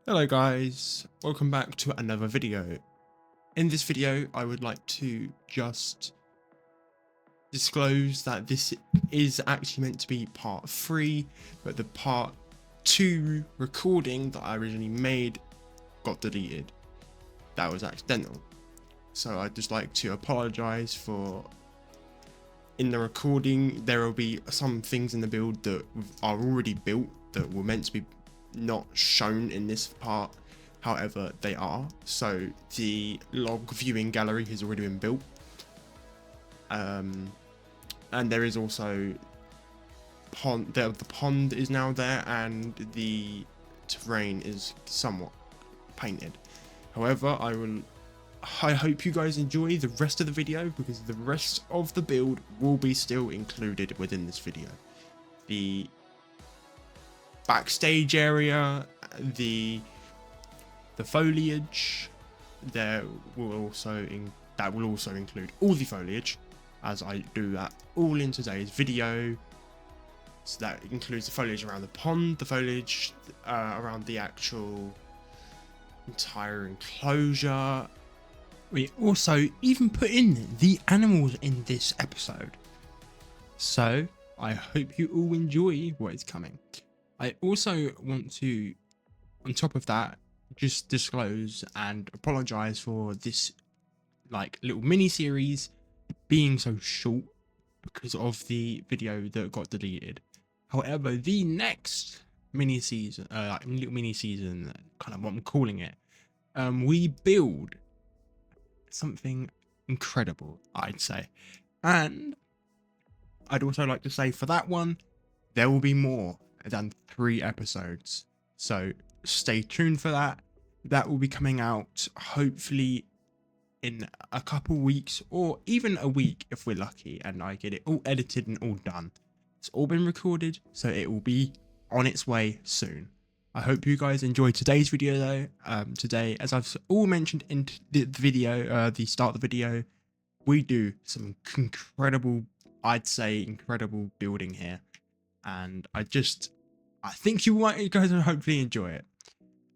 Hello guys, welcome back to another video. In this video I would like to just disclose that this is actually meant to be part 3, but the part 2 recording that I originally made got deleted. That was accidental. So I'd just like to apologise for, in the recording there will be some things in the build that are already built that were meant to be not shown in this part, however they are. So the log viewing gallery has already been built, and there is also the pond is now there, and the terrain is somewhat painted. However, I hope you guys enjoy the rest of the video, because the rest of the build will be still included within this video. The backstage area, the foliage, that will also include all the foliage, as I do that all in today's video. So that includes the foliage around the pond, the foliage around the actual entire enclosure. We also even put in the animals in this episode, so I hope you all enjoy what is coming. I also want to, on top of that, just disclose and apologize for this little mini series being so short because of the video that got deleted. However, the next mini season, little mini season, kind of what I'm calling it, we build something incredible, I'd say. And I'd also like to say, for that one, there will be more than 3 episodes, so stay tuned for that. That will be coming out hopefully in a couple weeks, or even a week if we're lucky and I get it all edited and all done. It's all been recorded, so it will be on its way soon. I hope you guys enjoyed today's video though. Today, as I've all mentioned in the video, the start of the video, we do some incredible, I'd say incredible building here, and I think you guys will hopefully enjoy it.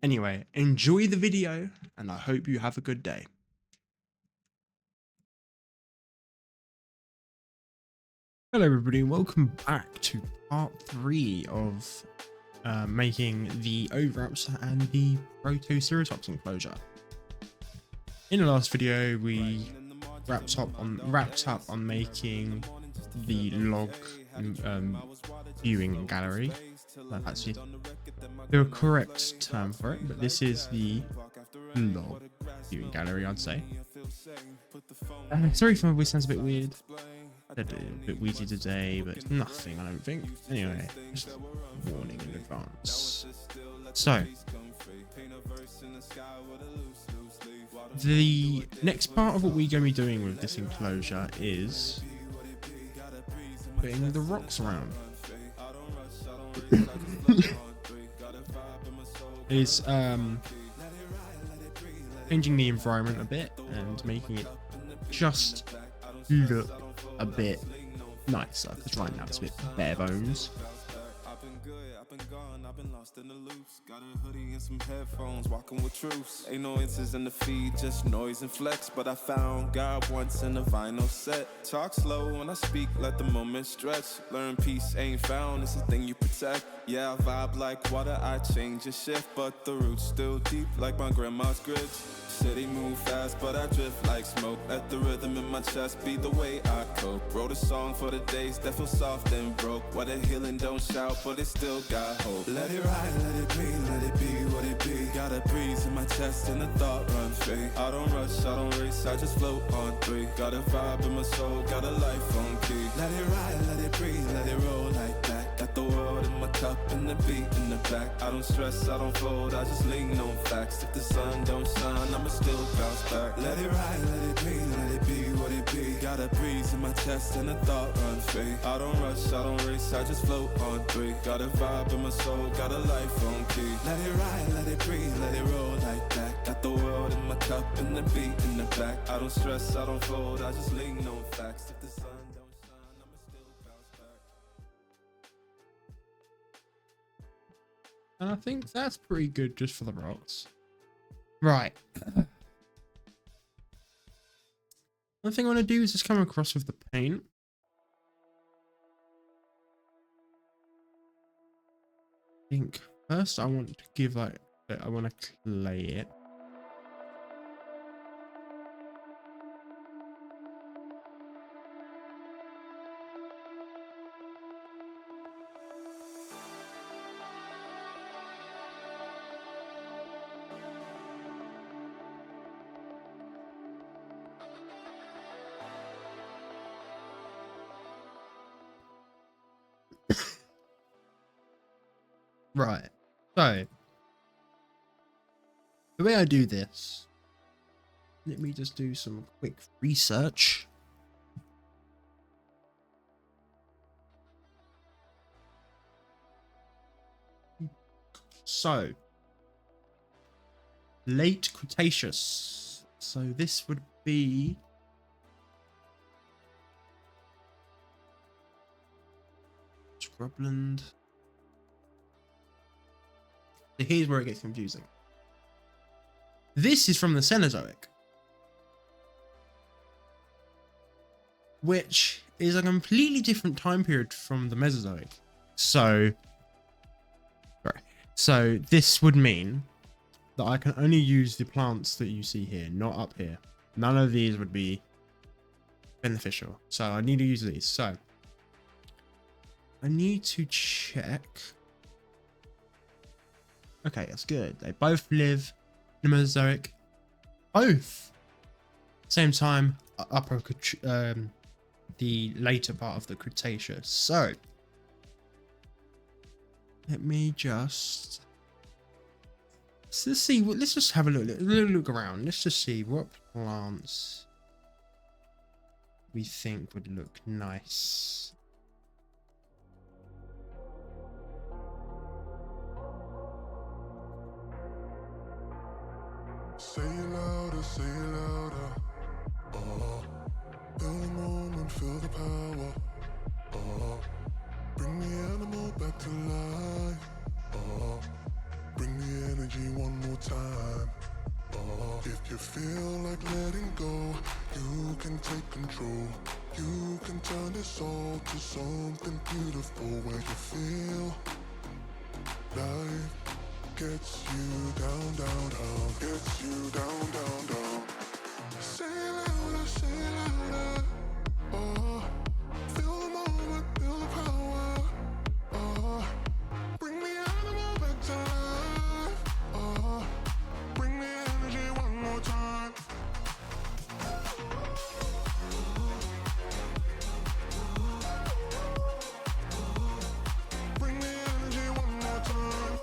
Anyway, enjoy the video, and I hope you have a good day. Hello everybody, welcome back to part 3 of making the Oviraptor and the Protoceratops enclosure. In the last video we wrapped up on making the log viewing gallery. That's actually the correct term for it, but this is the log viewing gallery, I'd say. Sorry if my voice sounds a bit weird. A bit wheezy today, but it's nothing, I don't think. Anyway, just warning in advance. So, the next part of what we're going to be doing with this enclosure is putting the rocks around. Is changing the environment a bit and making it just look a bit nicer, because right now it's a bit bare bones. In the loops, got a hoodie and some headphones, walking with truths. Ain't no answers in the feed, just noise and flex. But I found God once in a vinyl set. Talk slow when I speak, let the moment stretch. Learn peace ain't found, it's a thing you protect. Yeah, I vibe like water, I change and shift, but the roots still deep like my grandma's grits. City move fast, but I drift like smoke. Let the rhythm in my chest be the way I cope. Wrote a song for the days that feel soft and broke. What a healing, don't shout, but it still got hope. Let it ride, let it be, let it be what it be. Got a breeze in my chest and the thought run free. I don't rush, I don't race, I just float on 3. Got a vibe in my soul, got a life on key. Let it ride, let it breathe, let it roll like that. Got the world in my cup and the beat in the back. I don't stress, I don't fold, I just lean on facts. If the sun don't shine, I'ma still bounce back. Let it ride, let it be, let it be what it be. Got a breeze in my chest and a thought run free. I don't rush, I don't race, I just float on 3. Got a vibe in my soul, got a life on key. Let it ride, let it breathe, let it roll like that. Got the world in my cup and the beat in the back. I don't stress, I don't fold, I just lean on facts. If the sun don't shine, I'ma still bounce back. And I think that's pretty good just for the rocks. Right. One thing I want to do is just come across with the paint. I think first I want to give like, I want to clay it. Right, so the way I do this, let me just do some quick research. So, late Cretaceous. So this would be scrubland. So here's where it gets confusing. This is from the Cenozoic, which is a completely different time period from the Mesozoic. So this would mean that I can only use the plants that you see here, not up here. None of these would be beneficial. So I need to use these. So I need to check. Okay, that's good. They both live in the Mesozoic. Both. Same time, the later part of the Cretaceous. So let me just let's see. Let's just have a look around. Let's just see what plants we think would look nice. Say it louder, say it louder. Feel the moment, feel the power. Bring the animal back to life. Bring the energy one more time. If you feel like letting go, you can take control. You can turn this all to something beautiful where you feel life gets you down, down, down. Gets you down, down, down. Say it louder, say it louder. Feel the moment, feel the power. Bring the animal back to life. Bring the energy one more time. Bring the energy one more time.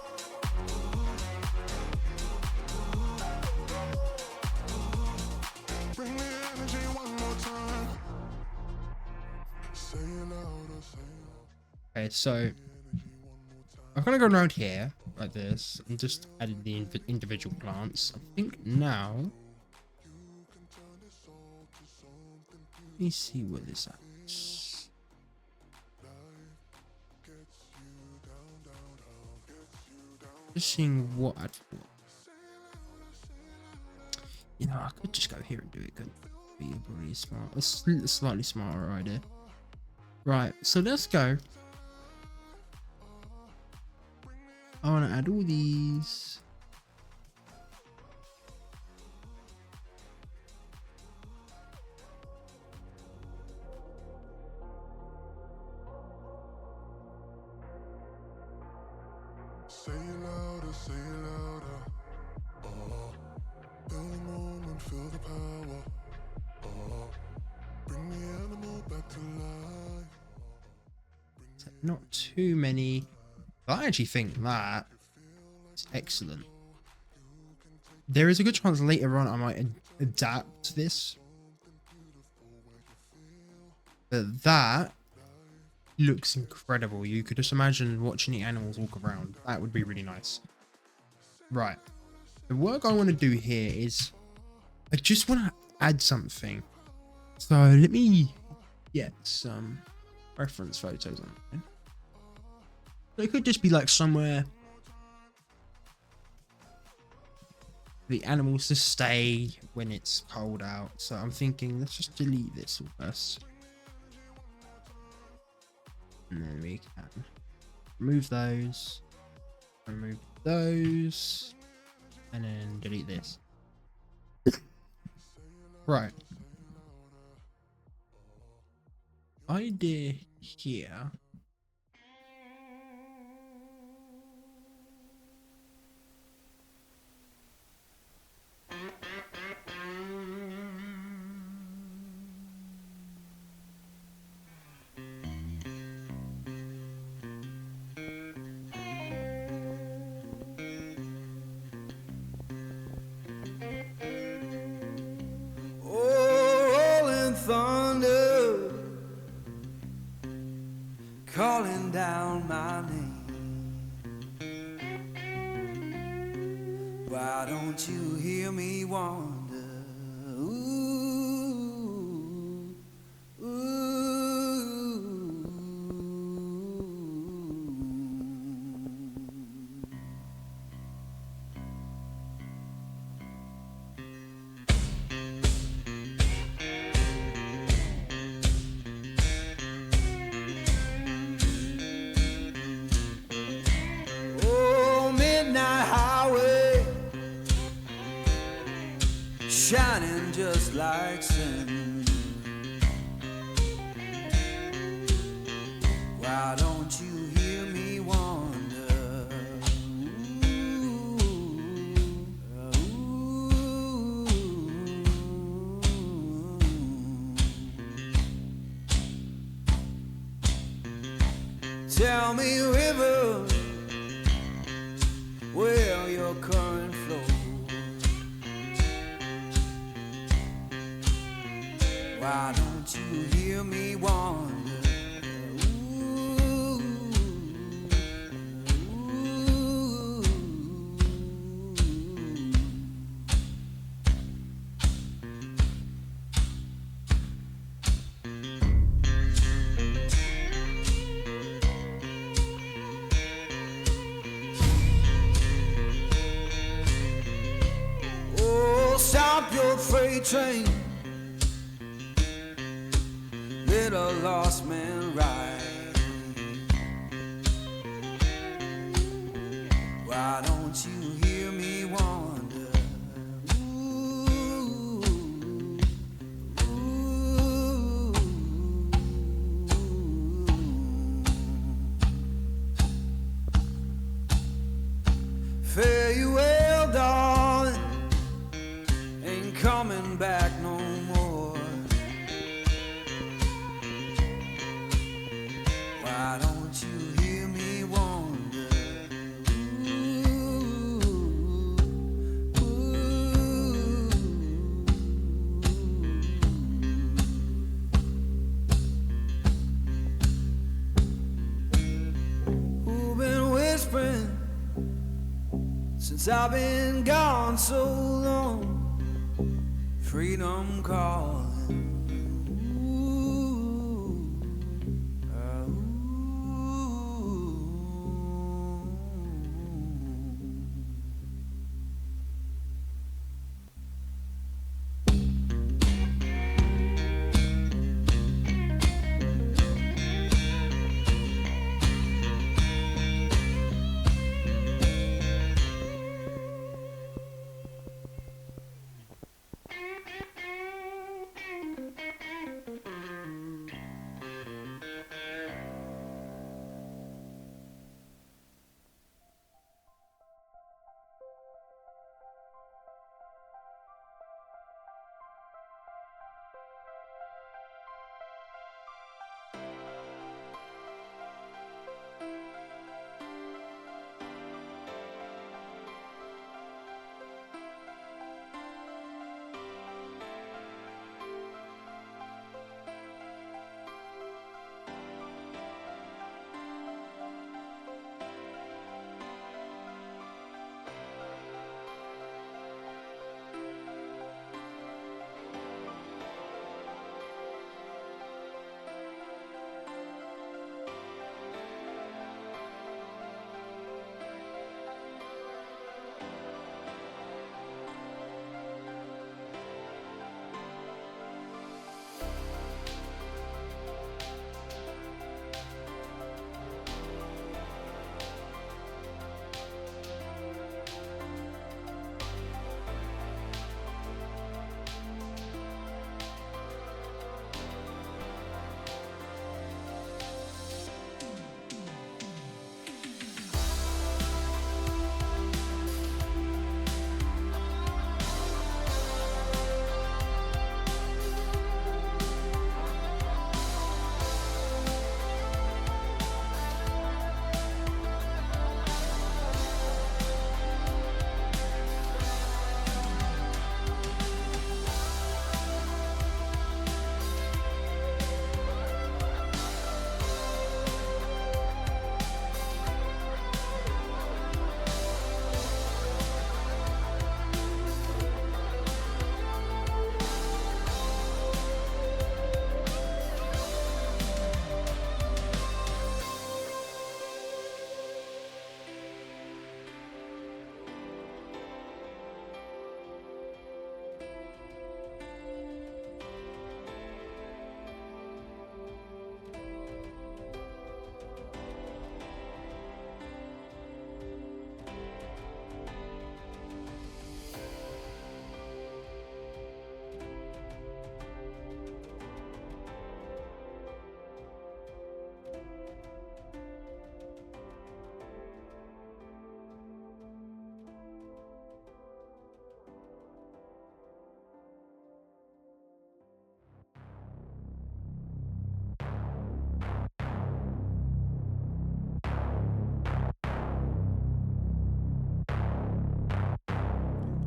Bring the energy one more time. Say it louder, say it louder. Okay, so I'm gonna go around here like this and just add the individual plants. I think now. Let me see what this is. Just seeing what I'd want. You know, I could just go here and do it. Could be really smart. A slightly smarter idea. Right, so let's go. I want to add all these. Say it louder, say it louder. Feel the moment, feel the power. Bring the animal back to life. Not too many. I actually think that is excellent. There is a good chance later on I might adapt this. But that looks incredible. You could just imagine watching the animals walk around. That would be really nice. Right. The work I want to do here is I just want to add something. So let me get some reference photos on there. So it could just be like somewhere the animals to stay when it's cold out. So I'm thinking, let's just delete this first. And then we can remove those, and then delete this. Right. Idea here. Thunder calling down my name. Why don't you hear me wonder? Ooh, ooh. Shining just like sin. Why don't you hear me wonder? Ooh, ooh. Tell me, river, where your current flows. Why don't you hear me wonder? Ooh, ooh. Oh, stop your freight train. Let a lost man ride. Why don't you hear me wonder? Ooh, ooh. Fare you well, darling, ain't coming back no more. Why don't you hear me wonder? Ooh, ooh. Who been whispering since I've been gone so long? Freedom calling.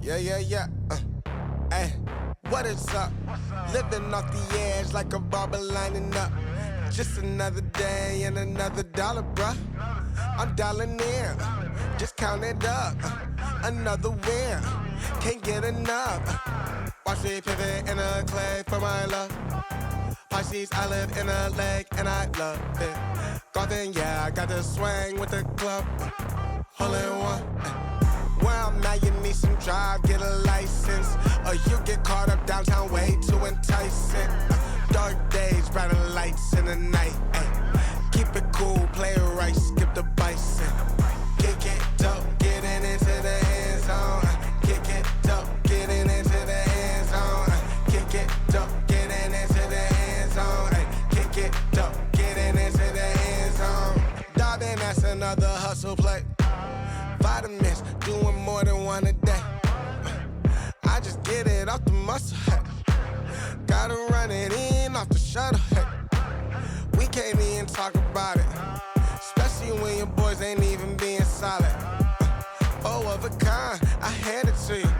Yeah. Hey, what is up? Living off the edge like a barber lining up. Just another day and another dollar, bruh. I'm dialing in, just count it up. Another win, can't get enough. Watch me pivot in a clay for my love. Pisces, I live in a lake and I love it. Golden, yeah, I got the swing with the club. Hole in one. Where I'm at, you need some drive, get a license. Or you get caught up downtown, way too enticing. Dark days, brighter lights in the night. Keep it cool, play it right, skip the bison. Kick it dope, getting into the end zone. Kick it dope, getting into the end zone. Kick it dope, getting into the end zone. Kick it dope, getting into the end zone. Diving, that's another hustle play. Vitamins, doing more than one a day. I just get it off the muscle, hey. Gotta run it in off the shuttle, hey. We can't even talk about it, especially when your boys ain't even being solid. Oh, of a kind, I hand it to you.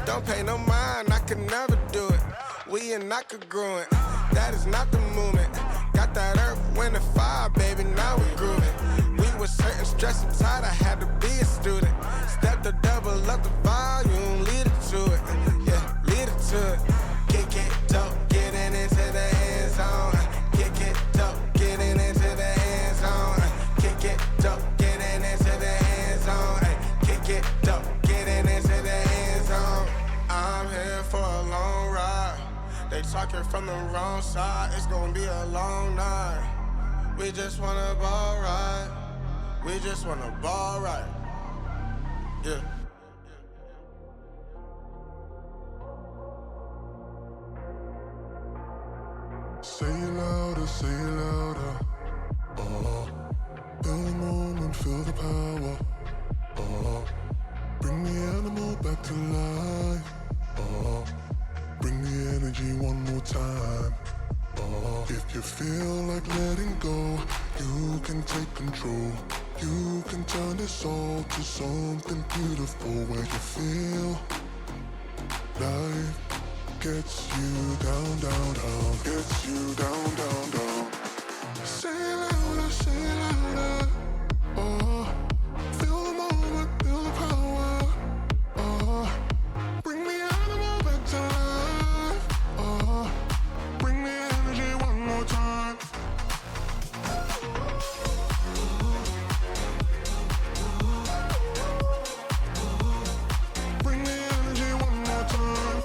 Don't pay no mind, I could never do it. We and I could grow it, that is not the movement. Got that earth, wind, and fire, baby, now we grooving. We were certain, stressed and tired, I had to be a student. Step the double up the volume, lead it to it. Yeah, lead it to it. Kick it dope, getting into the end zone. Kick it dope, getting into the end zone. Kick it dope, getting into the end zone. Kick it dope, getting into the end zone. I'm here for a long ride. They talking from the wrong side. It's gonna be a long night. We just wanna ball right. We just wanna ball right. Yeah. Say it louder, say it louder. Feel the moment, feel the power. Bring the animal back to life. Bring the energy one more time. If you feel like letting go, you can take control. You can turn this all to something beautiful where you feel life gets you down, down, down, gets you down, down, down. Say it louder, say it louder. Feel the moment, feel the power. Bring the animal back to life. Bring the energy one more time. Bring the energy one more time.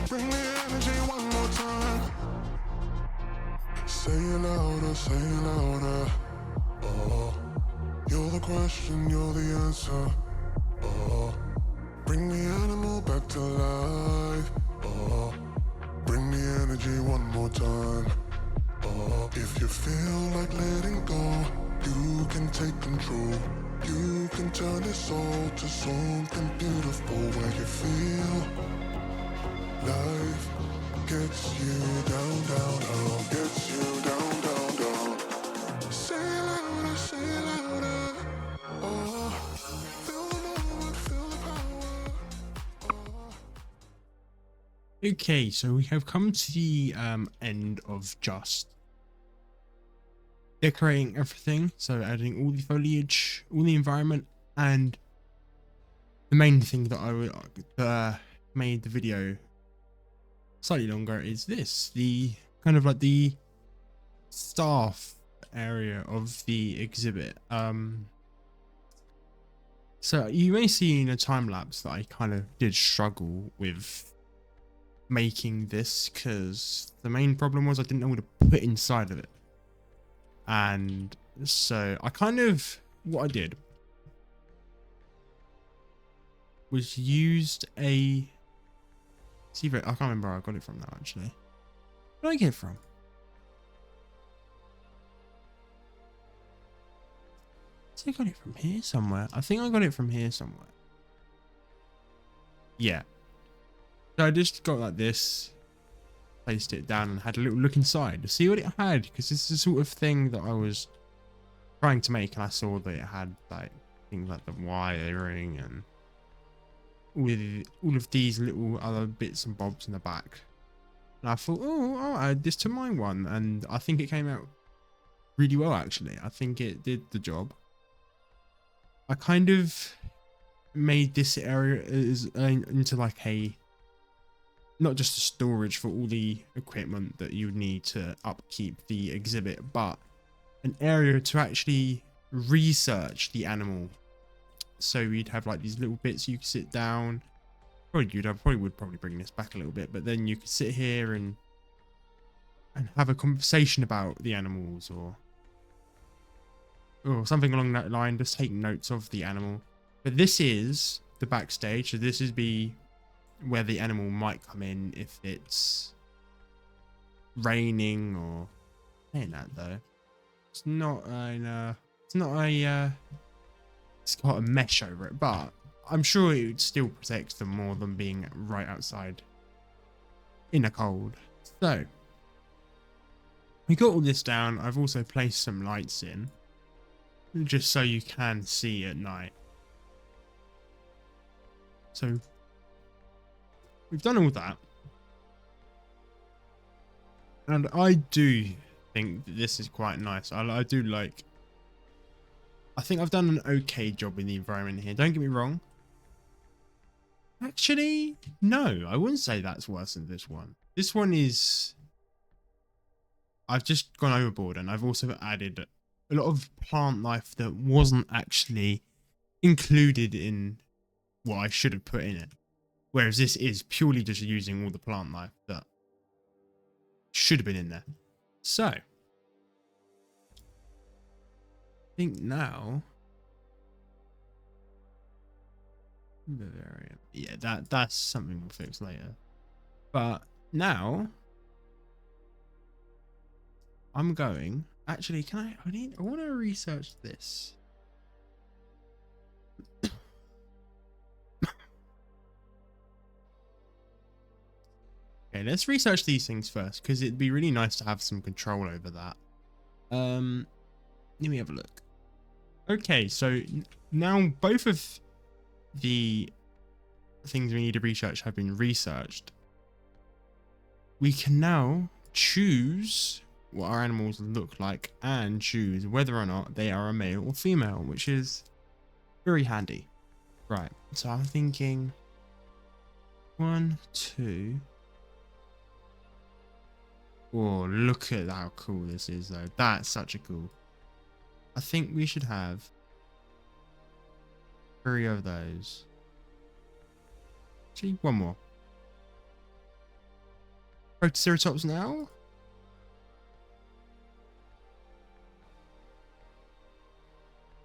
Bring the energy one more time. Say it louder, say it louder. You're the question, you're the answer. Bring the animal back to life. Bring the energy one more time. If you feel like letting go, you can take control. You can turn this all to something beautiful where you feel life gets you down, down, down, gets you down, down, down. Say it louder, say it louder. Feel the moment, feel the power. Okay, so we have come to the end of just decorating everything. So adding all the foliage, all the environment, and the main thing that made the video slightly longer is this, the kind of like the staff area of the exhibit. So you may see in a time lapse that I kind of did struggle with making this because the main problem was I didn't know what to put inside of it. And so I kind of, what I did was used a, see, I can't remember where I got it from now actually. Where did I get it from? I think I got it from here somewhere. I think I got it from here somewhere. Yeah. So I just got like this, placed it down and had a little look inside to see what it had, because this is the sort of thing that I was trying to make, and I saw that it had like things like the wiring and with all of these little other bits and bobs in the back. And I thought, oh, I'll add this to my one, and I think it came out really well actually. I think it did the job. I kind of made this area into like a, not just a storage for all the equipment that you would need to upkeep the exhibit, but an area to actually research the animal. So you'd have like these little bits you could sit down. I would probably bring this back a little bit, but then you could sit here and have a conversation about the animals, or something along that line. Just take notes of the animal. But this is the backstage, so this is where the animal might come in if it's raining or saying that though. It's not it's got a mesh over it, but I'm sure it would still protect them more than being right outside in the cold. So we got all this down. I've also placed some lights in just so you can see at night. So we've done all that, and I do think that this is quite nice. I do like. I think I've done an okay job in the environment here. Don't get me wrong. Actually, no, I wouldn't say that's worse than this one. This one is. I've just gone overboard, and I've also added a lot of plant life that wasn't actually included in what I should have put in it. Whereas this is purely just using all the plant life that should have been in there. So, I think now, yeah, that's something we'll fix later. But now, I'm going. Actually, can I want to research this. Okay, let's research these things first, because it'd be really nice to have some control over that. Let me have a look. Okay, so now both of the things we need to research have been researched. We can now choose what our animals look like and choose whether or not they are a male or female, which is very handy. Right, so I'm thinking 1, 2. Oh, look at how cool this is though. That's such a cool. I think we should have 3 of those. Actually, 1 more. Protoceratops now.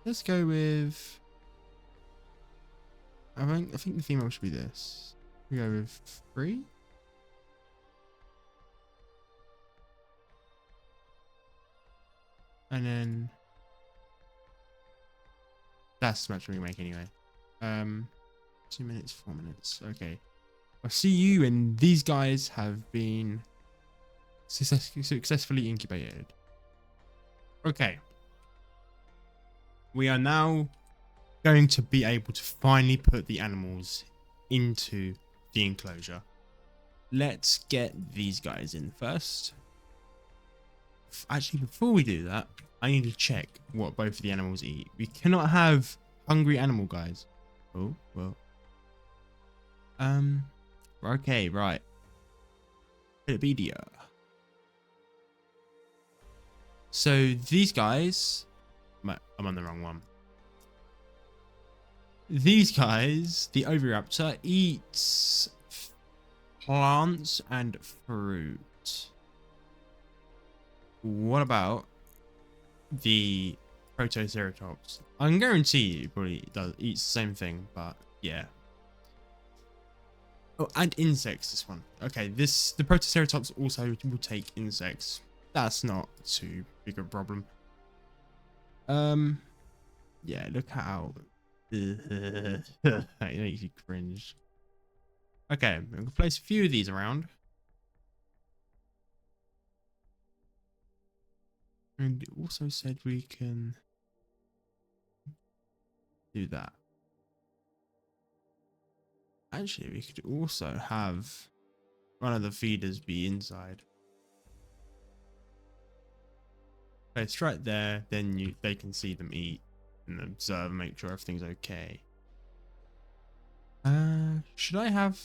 Let's go with. I think the female should be this. We go with 3. And then that's the match we make anyway. 2 minutes, 4 minutes. Okay. I'll see you, and these guys have been successfully incubated. Okay. We are now going to be able to finally put the animals into the enclosure. Let's get these guys in first. Actually, before we do that, I need to check what both of the animals eat. We cannot have hungry animal guys. Oh, well. Okay, right. Wikipedia. So these guys, I'm on the wrong one. These guys, the Oviraptor, eats plants and fruit. What about the Protoceratops? I can guarantee it probably eats the same thing, but yeah. Oh, and insects, this one. Okay, the Protoceratops also will take insects. That's not too big a problem. Yeah, look how it makes you cringe. Okay, I'm gonna place a few of these around. And it also said we can do that. Actually, we could also have one of the feeders be inside. It's right there, then they can see them eat and observe and make sure everything's okay. Should I have...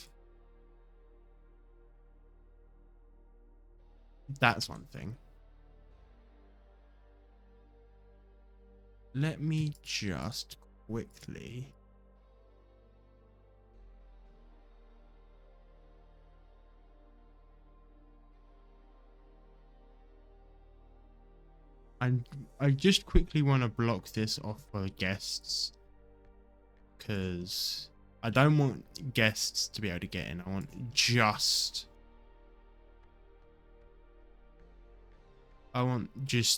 That's one thing. Let me just quickly... I just quickly want to block this off for guests, because I don't want guests to be able to get in. I want just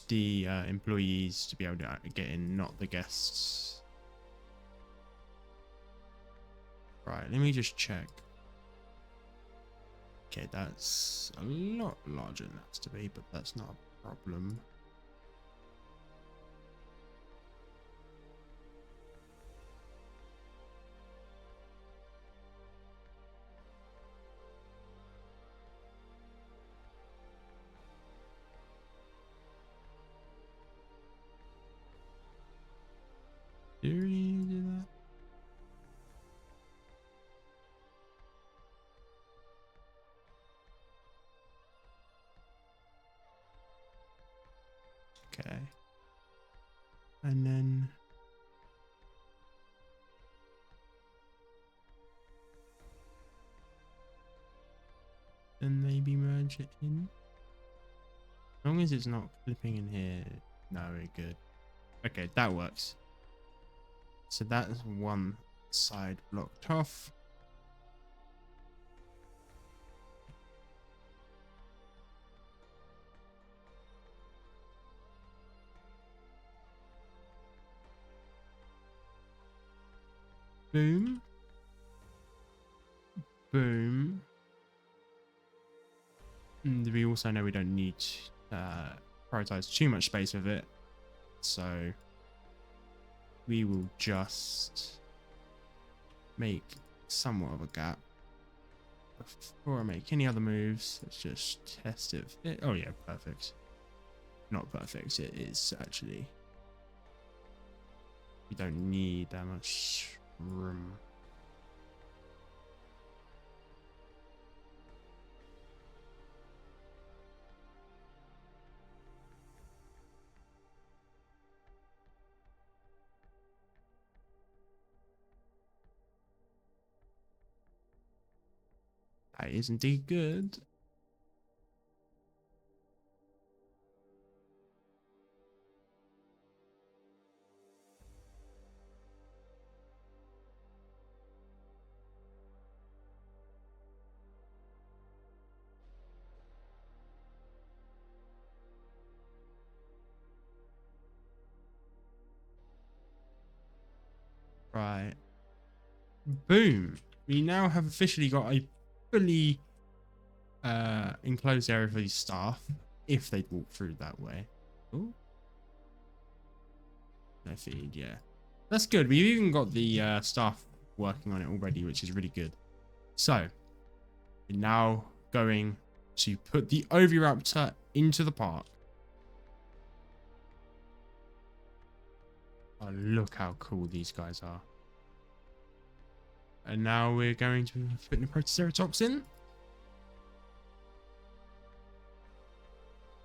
the employees to be able to get in, not the guests. Right, let me just check. Okay, that's a lot larger than that's to be, but that's not a problem. Do we do that? Okay. And then maybe merge it in. As long as it's not clipping in here, no, we're good. Okay, that works. So that's one side blocked off. Boom. Boom. And we also know we don't need to prioritize too much space with it. So we will just make somewhat of a gap. Before I make any other moves, let's just test it. Oh yeah, perfect. Not perfect, it is actually. We don't need that much room. That is indeed good. Right. Boom. We now have officially got a fully enclosed area for these staff, if they'd walk through that way. Oh, no feed, yeah. That's good. We've even got the staff working on it already, which is really good. So, we're now going to put the Oviraptor into the park. Oh, look how cool these guys are. And now we're going to put the Protoceratops in.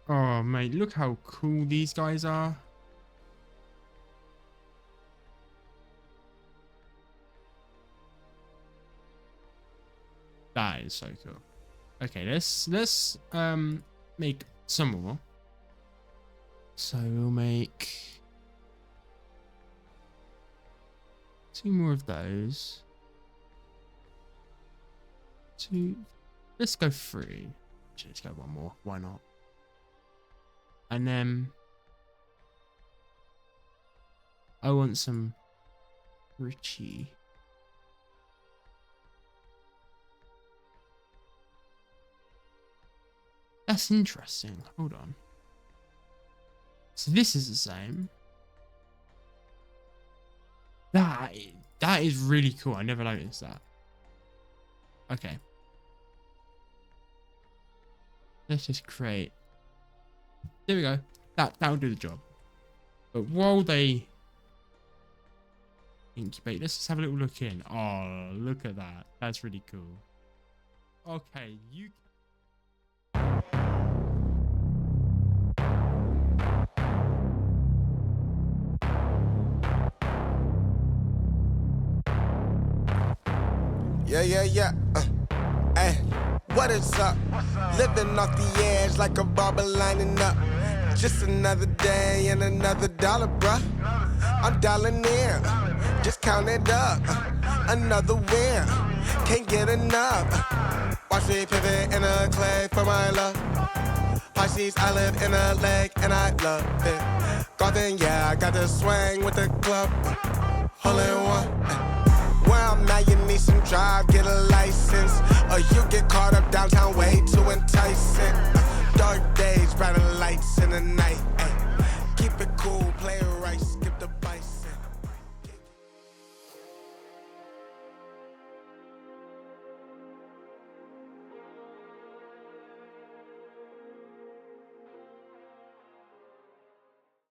Oh, mate, look how cool these guys are. That is so cool. Okay, let's make some more. So we'll make 2 more of those. 2. Let's go 3. Let's go 1 more. Why not? And then I want some Richie. That's interesting. Hold on. So this is the same. That is really cool. I never noticed that. Okay. Let's just create. There we go. That'll do the job. But while they incubate, let's just have a little look in. Oh, look at that. That's really cool. Okay, you. Yeah. Hey, what is up? Living off the edge like a barber lining up. Just another day and another dollar, bruh. I'm dialing in, just count it up. Another win, can't get enough. Watch me pivot in a clay for my love. Pisces, I live in a lake and I love it. Golden, yeah, I got the swing with the club. Hole in one. Where I'm at, you need some drive, get a license, or you get caught